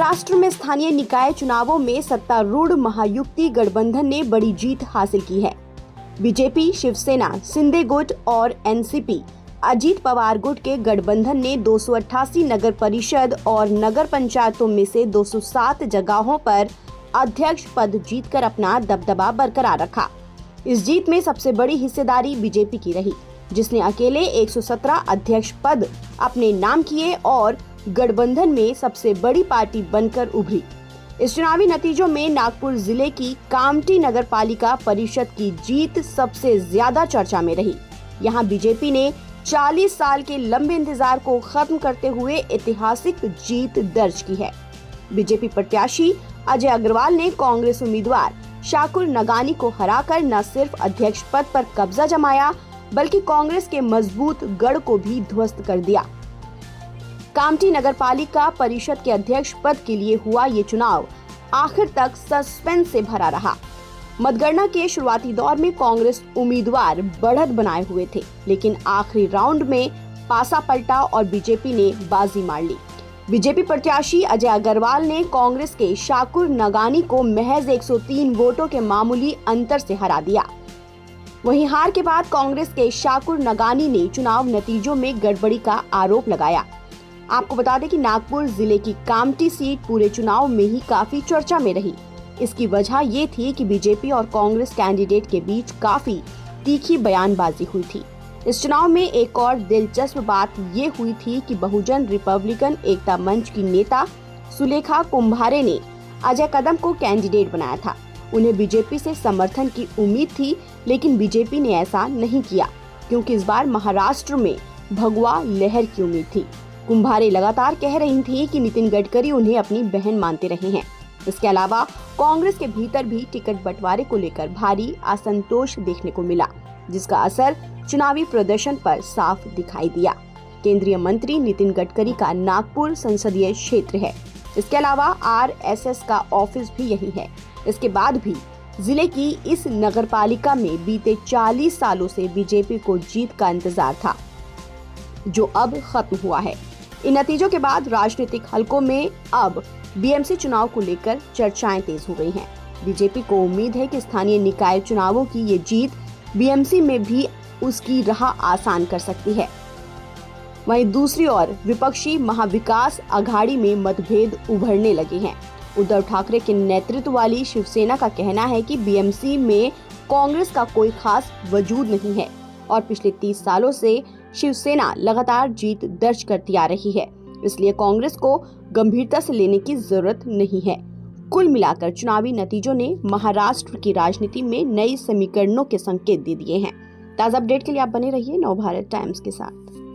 महाराष्ट्र में स्थानीय निकाय चुनावों में सत्तारूढ़ महायुति गठबंधन ने बड़ी जीत हासिल की है। बीजेपी, शिवसेना, शिंदे गुट और एनसीपी अजीत पवार गुट के गठबंधन ने 288 नगर परिषद और नगर पंचायतों में से 207 जगहों पर अध्यक्ष पद जीतकर अपना दबदबा बरकरार रखा। इस जीत में सबसे बड़ी हिस्सेदारी बीजेपी की रही, जिसने अकेले 117 अध्यक्ष पद अपने नाम किए और गठबंधन में सबसे बड़ी पार्टी बनकर उभरी। इस चुनावी नतीजों में नागपुर जिले की कामठी नगर पालिका परिषद की जीत सबसे ज्यादा चर्चा में रही। यहां बीजेपी ने 40 साल के लंबे इंतजार को खत्म करते हुए ऐतिहासिक जीत दर्ज की है। बीजेपी प्रत्याशी अजय अग्रवाल ने कांग्रेस उम्मीदवार शाकुर नगानी को हराकर न सिर्फ अध्यक्ष पद पर कब्जा जमाया, बल्कि कांग्रेस के मजबूत गढ़ को भी ध्वस्त कर दिया। कामठी नगर पालिका परिषद के अध्यक्ष पद के लिए हुआ ये चुनाव आखिर तक सस्पेंस से भरा रहा। मतगणना के शुरुआती दौर में कांग्रेस उम्मीदवार बढ़त बनाए हुए थे, लेकिन आखिरी राउंड में पासा पलटा और बीजेपी ने बाजी मार ली। बीजेपी प्रत्याशी अजय अग्रवाल ने कांग्रेस के शाकुर नगानी को महज 103 वोटों के मामूली अंतर से हरा दिया। वहीं हार के बाद कांग्रेस के शाकुर नगानी ने चुनाव नतीजों में गड़बड़ी का आरोप लगाया। आपको बता दें कि नागपुर जिले की कामठी सीट पूरे चुनाव में ही काफी चर्चा में रही। इसकी वजह ये थी कि बीजेपी और कांग्रेस कैंडिडेट के बीच काफी तीखी बयानबाजी हुई थी। इस चुनाव में एक और दिलचस्प बात ये हुई थी कि बहुजन रिपब्लिकन एकता मंच की नेता सुलेखा कुंभारे ने अजय कदम को कैंडिडेट बनाया था। उन्हें बीजेपी से समर्थन की उम्मीद थी, लेकिन बीजेपी ने ऐसा नहीं किया, क्योंकि इस बार महाराष्ट्र में भगवा लहर की उम्मीद थी। कुंभारे लगातार कह रही थी कि नितिन गडकरी उन्हें अपनी बहन मानते रहे हैं। इसके अलावा कांग्रेस के भीतर भी टिकट बंटवारे को लेकर भारी असंतोष देखने को मिला, जिसका असर चुनावी प्रदर्शन पर साफ दिखाई दिया। केंद्रीय मंत्री नितिन गडकरी का नागपुर संसदीय क्षेत्र है। इसके अलावा आरएसएस का ऑफिस भी यही है। इसके बाद भी जिले की इस नगरपालिका में बीते 40 सालों से बीजेपी को जीत का इंतजार था, जो अब खत्म हुआ है। इन नतीजों के बाद राजनीतिक हलकों में अब बीएमसी चुनाव को लेकर चर्चाएं तेज हो गई हैं। बीजेपी को उम्मीद है कि स्थानीय निकाय चुनावों की ये जीत बीएमसी में भी उसकी राह आसान कर सकती है। वहीं दूसरी ओर विपक्षी महाविकास अघाड़ी में मतभेद उभरने लगे हैं। उद्धव ठाकरे के नेतृत्व वाली शिवसेना का कहना है कि बीएमसी में कांग्रेस का कोई खास वजूद नहीं है और पिछले 30 सालों से शिवसेना लगातार जीत दर्ज करती आ रही है, इसलिए कांग्रेस को गंभीरता से लेने की जरूरत नहीं है। कुल मिलाकर चुनावी नतीजों ने महाराष्ट्र की राजनीति में नई समीकरणों के संकेत दे दिए हैं। ताज़ा अपडेट के लिए आप बने रहिए नवभारत टाइम्स के साथ।